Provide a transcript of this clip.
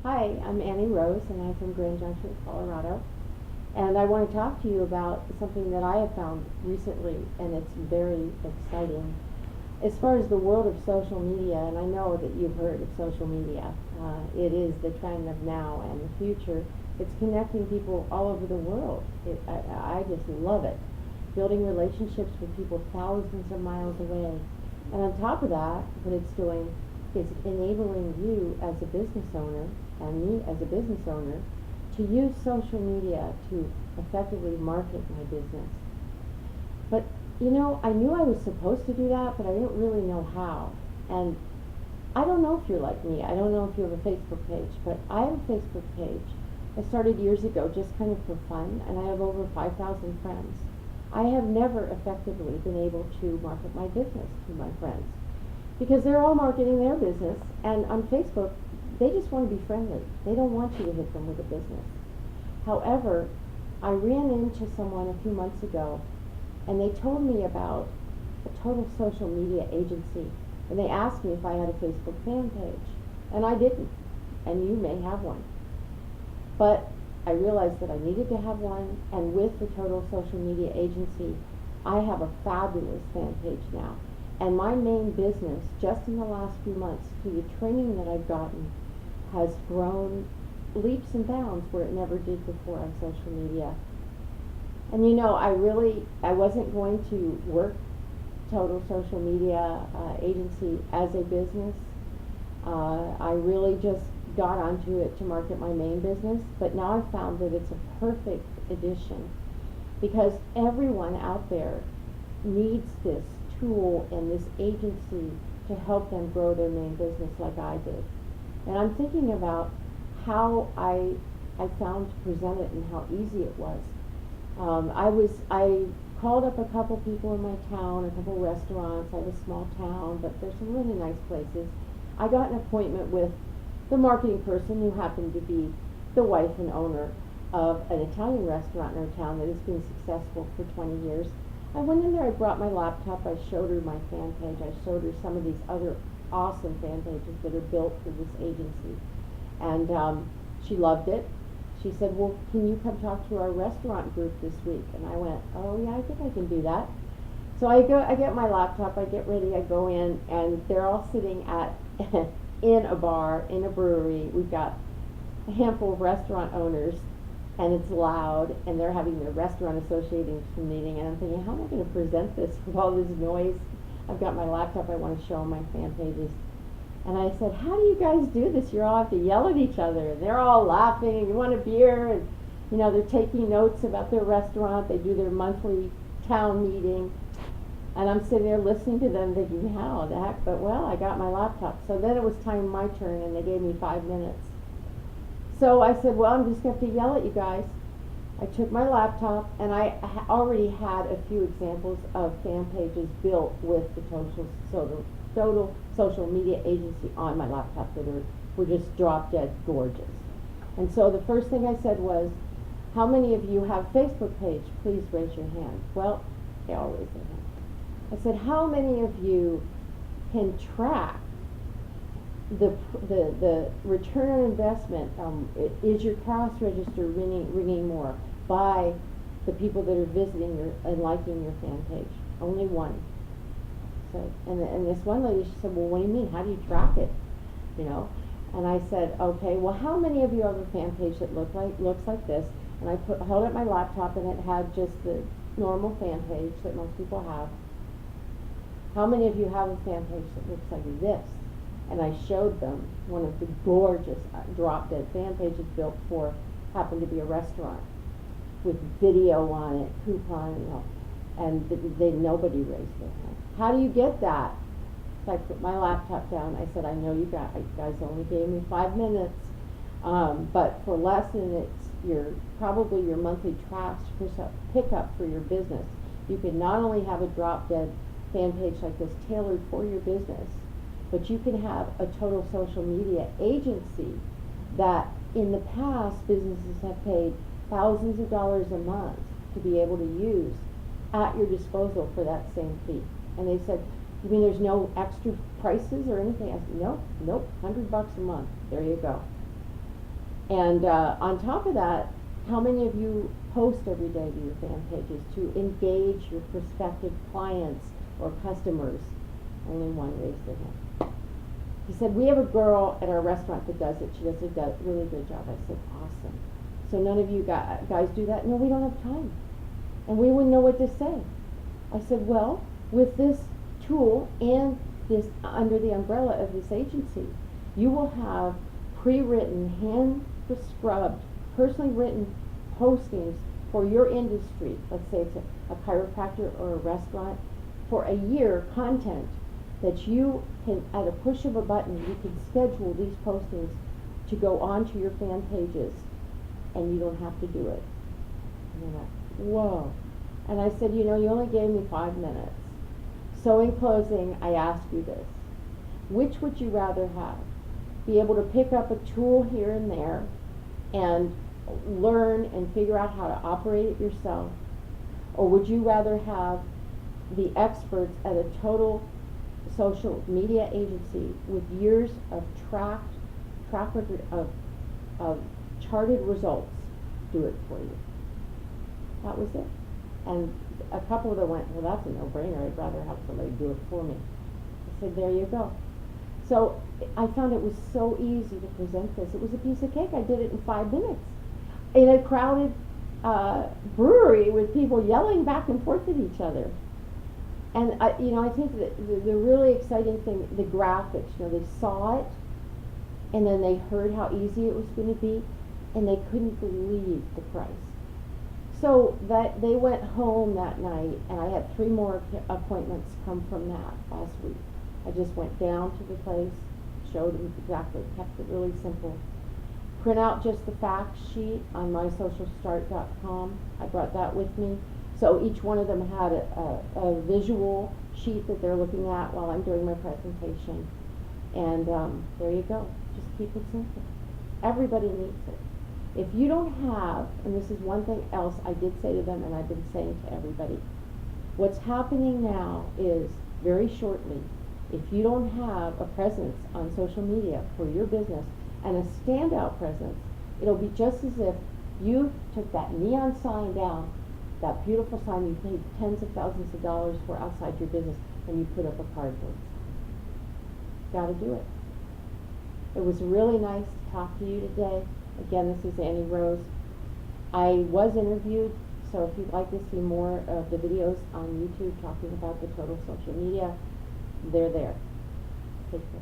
Hi, I'm Annie Rose, and I'm from Grand Junction, Colorado. And I want to talk to you about something that I have found recently, and it's very exciting. As far as the world of social media, and I know that you've heard of social media, it is the trend of now and the future. It's connecting people all over the world. I just love it. Building relationships with people thousands of miles away. And on top of that, what it's doing is enabling you as a business owner and me as a business owner to use social media to effectively market my business. But I knew I was supposed to do that, but I didn't really know how. And I don't know if you're like me. I don't know if you have a Facebook page, but I have a Facebook page. I started years ago just kind of for fun, and I have over 5,000 friends. I have never effectively been able to market my business to my friends because they're all marketing their business, and on Facebook, they just want to be friendly. They don't want you to hit them with a business. However, I ran into someone a few months ago, and they told me about a total social media agency, and they asked me if I had a Facebook fan page, and I didn't, and you may have one. But I realized that I needed to have one, and with the Total Social Media Agency, I have a fabulous fan page now. And my main business, just in the last few months, through the training that I've gotten, has grown leaps and bounds where it never did before on social media. And I wasn't going to work Total Social Media Agency as a business. I really just got onto it to market my main business, but now I've found that it's a perfect addition because everyone out there needs this tool and this agency to help them grow their main business like I did. And I'm thinking about how I found to present it and how easy it was. I called up a couple people in my town, a couple restaurants. I have a small town, but there's some really nice places. I got an appointment with the marketing person who happened to be the wife and owner of an Italian restaurant in our town that has been successful for 20 years. I went in there, I brought my laptop, I showed her my fan page, I showed her some of these other awesome fan pages that are built for this agency. And she loved it. She said, well, can you come talk to our restaurant group this week? And I went, oh yeah, I think I can do that. So I get my laptop, I get ready, I go in, and they're all sitting at in a bar, in a brewery. We've got a handful of restaurant owners, and it's loud, and they're having their restaurant association meeting, and I'm thinking, how am I going to present this with all this noise? I've got my laptop, I want to show them my fan pages. And I said, how do you guys do this? You all have to yell at each other. And they're all laughing, and you want a beer, and they're taking notes about their restaurant. They do their monthly town meeting. And I'm sitting there listening to them thinking, how the heck? But well, I got my laptop. So then it was time my turn, and they gave me 5 minutes. So I said, well, I'm just going to have to yell at you guys. I took my laptop, and I already had a few examples of fan pages built with the Total Social Media Agency on my laptop that were just drop dead gorgeous. And so the first thing I said was, how many of you have a Facebook page? Please raise your hand. Well, they all raised their hand. I said, how many of you can track the return on investment? Is your cash register ringing more by the people that are visiting and liking your fan page? Only one. So, and this one lady, she said, well, what do you mean? How do you track it? And I said, okay, well, how many of you have a fan page that looks like this? And I held up my laptop, and it had just the normal fan page that most people have. How many of you have a fan page that looks like this? And I showed them one of the gorgeous drop-dead fan pages built for, happened to be a restaurant, with video on it, coupon, and nobody raised their hand. How do you get that? So I put my laptop down. I said, I know you guys only gave me 5 minutes, but for less than probably your monthly trash pickup for your business, you can not only have a drop-dead fan page like this tailored for your business, but you can have a total social media agency that in the past businesses have paid thousands of dollars a month to be able to use at your disposal for that same fee. And they said, you mean there's no extra prices or anything? I said, nope, $100 a month. There you go. And on top of that, how many of you post every day to your fan pages to engage your prospective clients or customers? Only one raised their hand. He said, we have a girl at our restaurant that does it. She does a really good job. I said, awesome. So none of you guys do that? No, we don't have time. And we wouldn't know what to say. I said, well, with this tool and this under the umbrella of this agency, you will have pre-written, hand-scrubbed, personally written postings for your industry. Let's say it's a chiropractor or a restaurant. For a year, content that you can, at a push of a button, you can schedule these postings to go onto your fan pages, and you don't have to do it. And they're like, whoa. And I said, you know, you only gave me 5 minutes. So in closing, I ask you this. Which would you rather have? Be able to pick up a tool here and there and learn and figure out how to operate it yourself? Or would you rather have the experts at a total social media agency with years of track record of charted results do it for you? That was it. And a couple of them went, well, that's a no-brainer. I'd rather have somebody do it for me. I said, there you go. So I found it was so easy to present this. It was a piece of cake. I did it in 5 minutes in a crowded brewery with people yelling back and forth at each other. And I think that the really exciting thing, the graphics, they saw it, and then they heard how easy it was going to be, and they couldn't believe the price. So that they went home that night, and I had 3 more appointments come from that last week. I just went down to the place, showed them exactly, kept it really simple. Print out just the fact sheet on mysocialstart.com. I brought that with me. So each one of them had a visual sheet that they're looking at while I'm doing my presentation. And there you go. Just keep it simple. Everybody needs it. If you don't have, and this is one thing else I did say to them and I've been saying to everybody, what's happening now is very shortly, if you don't have a presence on social media for your business and a standout presence, it'll be just as if you took that neon sign down, that beautiful sign you paid tens of thousands of dollars for outside your business, and you put up a cardboard. Got to do it. It was really nice to talk to you today. Again, this is Annie Rose. I was interviewed, so if you'd like to see more of the videos on YouTube talking about the total social media, they're there. Take care.